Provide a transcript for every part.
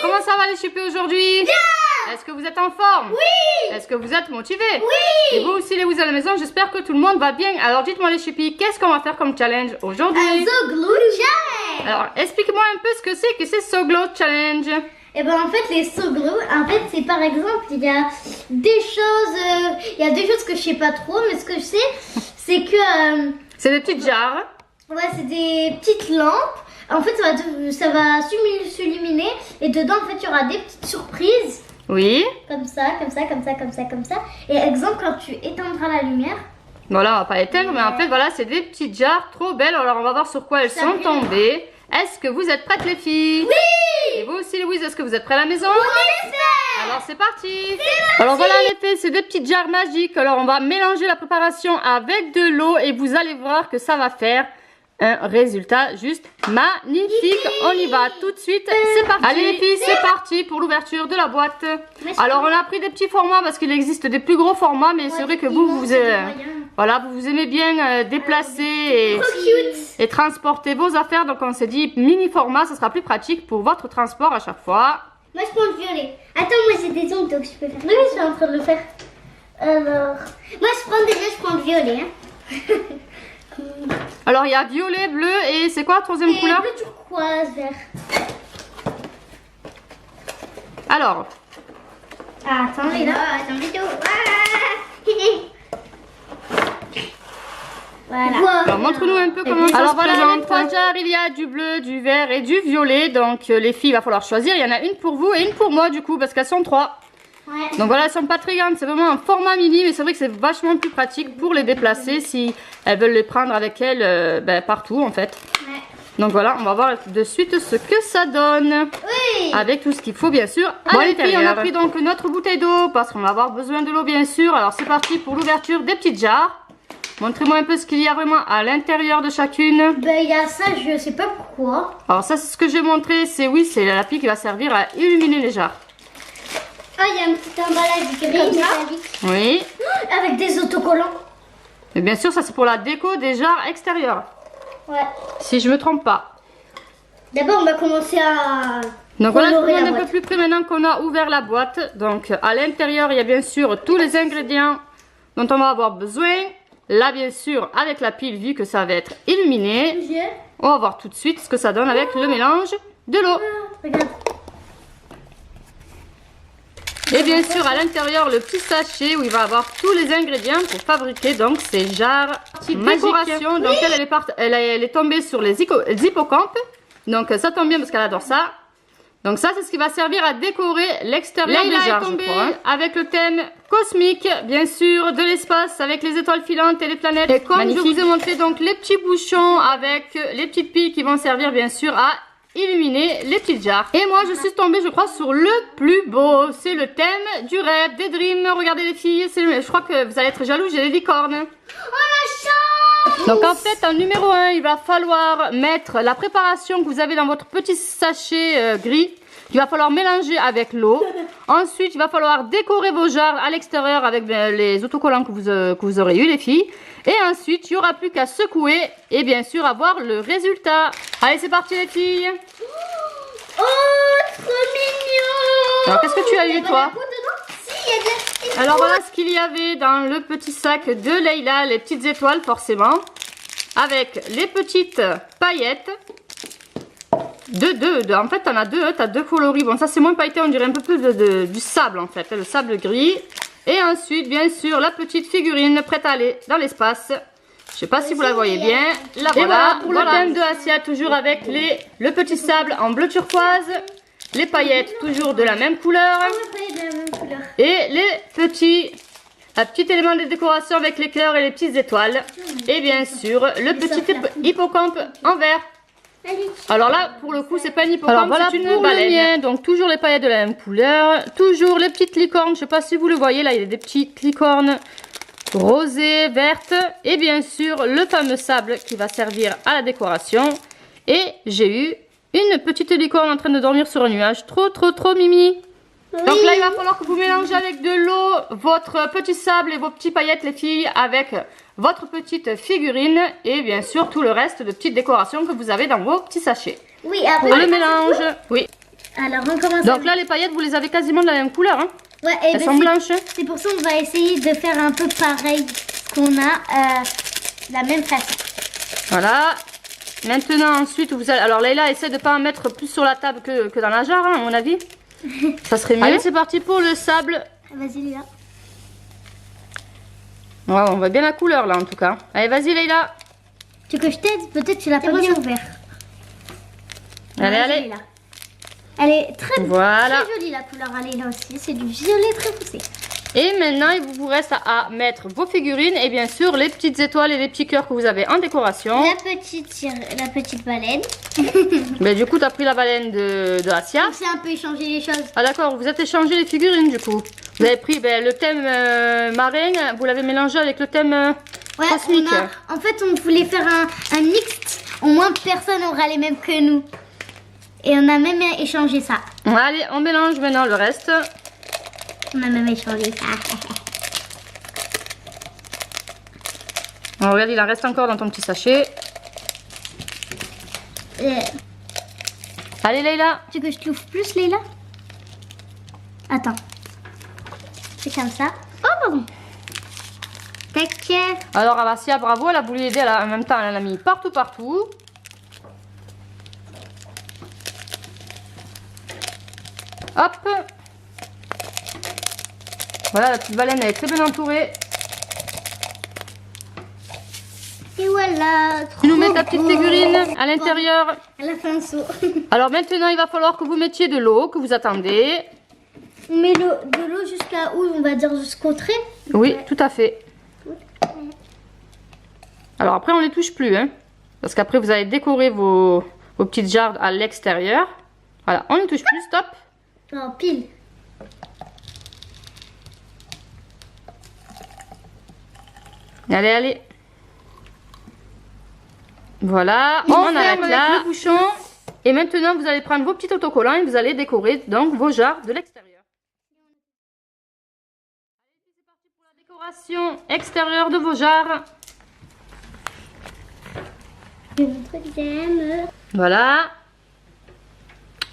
comment ça va les chupis aujourd'hui? Bien. Est-ce que vous êtes en forme? Oui. Est-ce que vous êtes motivés? Oui. Et vous aussi les vous à la maison, j'espère que tout le monde va bien. Alors dites-moi les chupis, qu'est-ce qu'on va faire comme challenge aujourd'hui? Un So Glow Challenge. Alors explique-moi un peu ce que c'est So Glow Challenge. Et ben en fait les So Glow, en fait c'est par exemple il y a des choses que je sais pas trop, mais ce que je sais c'est que c'est des petites jarres. Ouais, c'est des petites lampes. En fait ça va s'illuminer et dedans en fait il y aura des petites surprises. Oui. Comme ça, comme ça, comme ça, comme ça, comme ça. Et exemple quand tu éteindras la lumière. Voilà, on va pas éteindre, mais en fait voilà, c'est des petites jarres trop belles. Alors on va voir sur quoi elles sont tombées. Est-ce que vous êtes prêtes les filles? Oui. Et vous aussi Louise, est-ce que vous êtes prêts à la maison? On espère. Alors c'est parti. Alors voilà en effet, c'est des petites jarres magiques. Alors on va mélanger la préparation avec de l'eau et vous allez voir que ça va faire un résultat juste magnifique. On y va tout de suite, c'est parti. Allez les filles, c'est parti pour l'ouverture de la boîte. Alors on a pris des petits formats parce qu'il existe des plus gros formats, mais c'est vrai que vous aimez bien déplacer et transporter vos affaires. Donc on s'est dit mini format, ça sera plus pratique pour votre transport à chaque fois. Moi je prends le violet. Attends, moi j'ai des ongles donc je peux faire. Oui, je suis en train de le faire. Alors, moi je prends le violet. Hein. Alors il y a violet, bleu et c'est quoi la troisième couleur? Bleu turquoise, vert. Alors. Ah, attendez là. Attends, vidéo. Voilà. Alors montre-nous un peu comment ça se présente. Alors voilà les trois jarres, il y a du bleu, du vert et du violet. Donc les filles, il va falloir choisir. Il y en a une pour vous et une pour moi du coup parce qu'elles sont trois. Ouais. Donc voilà, elles sont pas très grandes, c'est vraiment un format mini, mais c'est vrai que c'est vachement plus pratique pour les déplacer si elles veulent les prendre avec elles partout en fait. Ouais. Donc voilà, on va voir de suite ce que ça donne. Oui. Avec tout ce qu'il faut bien sûr. Bon les filles, on a pris donc notre bouteille d'eau parce qu'on va avoir besoin de l'eau bien sûr. Alors c'est parti pour l'ouverture des petites jarres. Montrez-moi un peu ce qu'il y a vraiment à l'intérieur de chacune. Ben il y a ça, je sais pas pourquoi. Alors ça c'est ce que j'ai montré, c'est la pile qui va servir à illuminer les jarres. Ah, il y a un petit emballage gris métallique. Oui. Avec des autocollants. Et bien sûr, ça c'est pour la déco des jarres extérieures. Ouais. Si je me trompe pas. D'abord, on va commencer à... Donc voilà, je vous demande un peu plus près maintenant qu'on a ouvert la boîte. Donc à l'intérieur, il y a bien sûr tous les ingrédients dont on va avoir besoin. Là, bien sûr, avec la pile, vu que ça va être illuminé. On va voir tout de suite ce que ça donne avec le mélange de l'eau. Regarde. Et bien sûr à l'intérieur le petit sachet où il va avoir tous les ingrédients pour fabriquer donc ces jarres décoration. Donc elle est tombée sur les hippocampes. Donc ça tombe bien parce qu'elle adore ça. Donc ça c'est ce qui va servir à décorer l'extérieur des jarres. Là, tombée avec le thème cosmique bien sûr de l'espace avec les étoiles filantes et les planètes. Et comme je vous ai montré donc les petits bouchons avec les petites piles qui vont servir bien sûr à illuminer les petites jarres. Et moi je suis tombée je crois sur le plus beau. C'est le thème du rêve, des dreams. Regardez les filles, je crois que vous allez être jaloux, j'ai les licornes. Oh la chance. Donc en fait en numéro 1 il va falloir mettre la préparation que vous avez dans votre petit sachet gris. Il va falloir mélanger avec l'eau. Ensuite il va falloir décorer vos jarres à l'extérieur avec les autocollants que vous aurez eu les filles. Et ensuite, il n'y aura plus qu'à secouer et bien sûr avoir le résultat. Allez, c'est parti les filles. Oh, trop mignon. Alors, qu'est-ce que tu as eu toi? Si, il y a de... Alors, voilà ce qu'il y avait dans le petit sac de Leïla. Les petites étoiles, forcément. Avec les petites paillettes. En fait, tu en as deux. Tu as deux coloris. Bon, ça, c'est moins pailleté. On dirait un peu plus du sable, en fait. Le sable gris. Et ensuite, bien sûr, la petite figurine prête à aller dans l'espace. Je sais pas si vous la voyez bien. La voilà. Et voilà pour le thème de Asia, toujours avec le petit sable en bleu turquoise. Les paillettes, toujours de la même couleur. Et les petit élément de décoration avec les cœurs et les petites étoiles. Et bien sûr, le petit hippocampe en vert. Alors là, pour le coup, c'est pas une hippocampe, voilà c'est une baleine. Donc toujours les paillettes de la même couleur, toujours les petites licornes. Je sais pas si vous le voyez, là il y a des petites licornes rosées, vertes, et bien sûr le fameux sable qui va servir à la décoration. Et j'ai eu une petite licorne en train de dormir sur un nuage, trop mimi. Oui. Donc là il va falloir que vous mélangez avec de l'eau votre petit sable et vos petits paillettes les filles avec votre petite figurine et bien sûr tout le reste de petites décorations que vous avez dans vos petits sachets. Oui, après pour le mélange. Oui. Alors on commence. Donc là, les paillettes, vous les avez quasiment de la même couleur. Hein. Ouais, et Elles sont blanches. C'est pour ça qu'on va essayer de faire un peu pareil qu'on a la même façon. Voilà. Maintenant, ensuite, vous allez... Alors Leïla, essaie de ne pas en mettre plus sur la table que dans la jarre, hein, à mon avis. Ça serait mieux. Allez, c'est parti pour le sable. Vas-y, Leïla. Ouais, on voit bien la couleur là en tout cas. Allez, vas-y Leïla. Tu veux que je t'aide? Peut-être tu l'as pas bien ouvert. Allez, allez. Leïla. Elle est très, voilà. très jolie la couleur à Leïla aussi. C'est du violet très foncé. Et maintenant, il vous reste à mettre vos figurines et bien sûr les petites étoiles et les petits cœurs que vous avez en décoration. La petite baleine. Mais du coup, tu as pris la baleine de Asia. On s'est un peu échangé les choses. Ah d'accord, vous êtes échangé les figurines du coup. Vous avez pris le thème marin, vous l'avez mélangé avec le thème cosmique. En fait, on voulait faire un mixte. Au moins, personne n'aura les mêmes que nous. Et on a même échangé ça. Allez, on mélange maintenant le reste. On a même échangé ça. Oh, regarde, il en reste encore dans ton petit sachet. Allez, Leïla. Tu veux que je te l'ouvre plus, Leïla? Attends. C'est comme ça. Oh, pardon. Tac. Alors, Asia, bravo, elle a voulu aider. En même temps, elle en a mis partout. Hop. Voilà, la petite baleine, elle est très bien entourée. Et voilà. Tu nous mets ta petite figurine à l'intérieur. Elle a fait un saut. Alors maintenant, il va falloir que vous mettiez de l'eau, que vous attendez. On met de l'eau jusqu'à où? On va dire jusqu'au trait. Oui, tout à fait. Alors après, on ne les touche plus. Hein, parce qu'après, vous allez décorer vos petites jarres à l'extérieur. Voilà, on ne les touche plus, stop. Oh, pile. Allez, allez. Voilà, on arrête là le bouchon. Et maintenant, vous allez prendre vos petits autocollants et vous allez décorer donc vos jarres de l'extérieur. C'est parti pour la décoration extérieure de vos jarres. Voilà.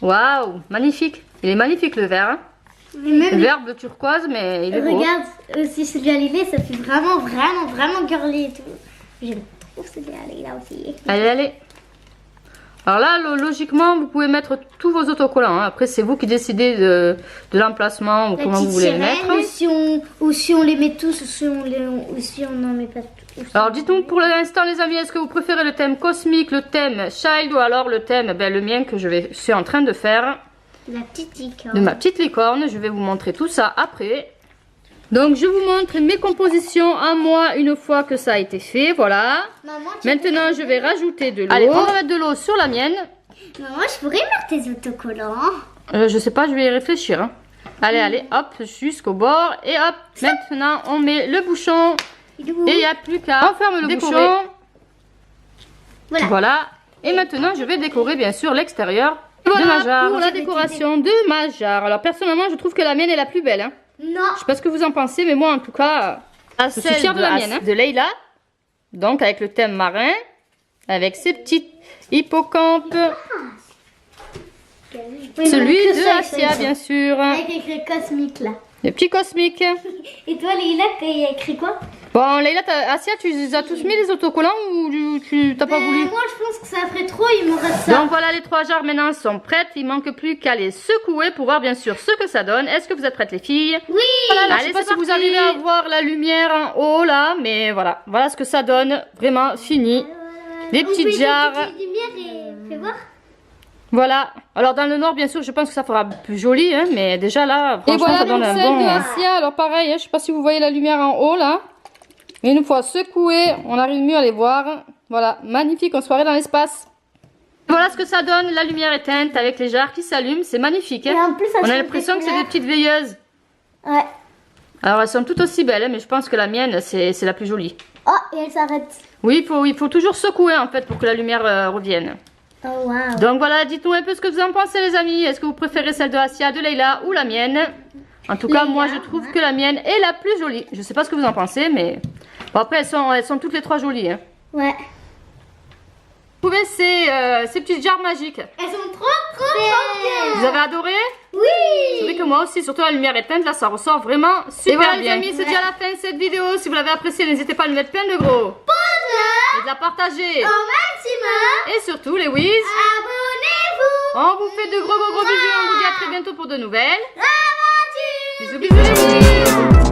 Waouh, magnifique. Il est magnifique le vert. Hein. Le vert bleu turquoise, mais il est beau. Regarde aussi celui à Lily, ça fait vraiment girly et tout. J'aime trop celui à Lily aussi. Allez, allez. Alors là, logiquement, vous pouvez mettre tous vos autocollants. Hein. Après, c'est vous qui décidez de l'emplacement ou comment vous voulez les mettre. Ou si on les met tous, ou si on n'en met pas tous. Alors, dites-nous pour l'instant, les amis, est-ce que vous préférez le thème cosmique, le thème child ou alors le thème, le mien que je suis en train de faire. La petite licorne. De ma petite licorne. Je vais vous montrer tout ça après. Donc, je vous montre mes compositions à moi une fois que ça a été fait. Voilà. Maman, maintenant, je vais rajouter de l'eau. Allez, on va mettre de l'eau sur la mienne. Maman, je pourrais mettre tes autocollants. Je sais pas, je vais y réfléchir. Hein. Allez, allez, hop, jusqu'au bord. Et hop, maintenant, on met le bouchon. Et il n'y a plus qu'à fermer le bouchon. Voilà. Et maintenant, je vais décorer, bien sûr, l'extérieur de ma jarre. Pour la décoration de ma jarre. Alors, personnellement, je trouve que la mienne est la plus belle. Hein. Non. Je sais pas ce que vous en pensez, mais moi, en tout cas, je suis fière de la mienne. Hein. De Leïla. Donc, avec le thème marin. Avec ses petites hippocampes. Celui de Asia, bien sûr. Avec écrit cosmique, là. Le petit cosmique. Et toi, Leïla, il y a écrit quoi? Bon, Leïla, Asia, tu les as tous mis les autocollants ou tu t'as pas voulu? Moi, je pense que ça ferait trop, il me reste ça. Donc voilà, les 3 jarres maintenant sont prêtes. Il manque plus qu'à les secouer pour voir bien sûr ce que ça donne. Est-ce que vous êtes prêtes les filles? Oui. Voilà, allez, je sais pas si vous arrivez à voir la lumière en haut là, mais voilà. Voilà ce que ça donne. Vraiment fini. Les petites jarres. Fais voir. Voilà. Alors dans le nord, bien sûr, je pense que ça fera plus joli, hein, mais déjà là, franchement, voilà, ça donne un bon. De Asia. Alors pareil, hein, je sais pas si vous voyez la lumière en haut là. Mais une fois secoué, on arrive mieux à les voir. Voilà, magnifique en soirée dans l'espace. Voilà ce que ça donne, la lumière éteinte avec les jarres qui s'allument, c'est magnifique. Hein. Et en plus, on a l'impression que c'est des petites veilleuses. Ouais. Alors elles sont toutes aussi belles, hein, mais je pense que la mienne, c'est la plus jolie. Oh, et elle s'arrête. Oui, il faut toujours secouer en fait pour que la lumière revienne. Oh, wow. Donc voilà, dites-nous un peu ce que vous en pensez les amis. Est-ce que vous préférez celle de Asia, de Leïla ou la mienne? En tout cas, moi je trouve que la mienne est la plus jolie. Je sais pas ce que vous en pensez, mais bon, après elles sont toutes les 3 jolies. Hein. Ouais. Trouvez ces petites jarres magiques. Elles sont trop bien. Vous avez adoré? Oui. C'est vrai que moi aussi, surtout la lumière éteinte, là ça ressort vraiment super voilà, bien. Les amis, c'est déjà la fin de cette vidéo. Si vous l'avez appréciée, n'hésitez pas à lui mettre plein de gros pouces et de la partager Au maximum. et surtout les whiz, Abonnez-vous. on vous fait de gros bisous. On vous dit à très bientôt pour de nouvelles. Aventure. Bisous bisous les whiz.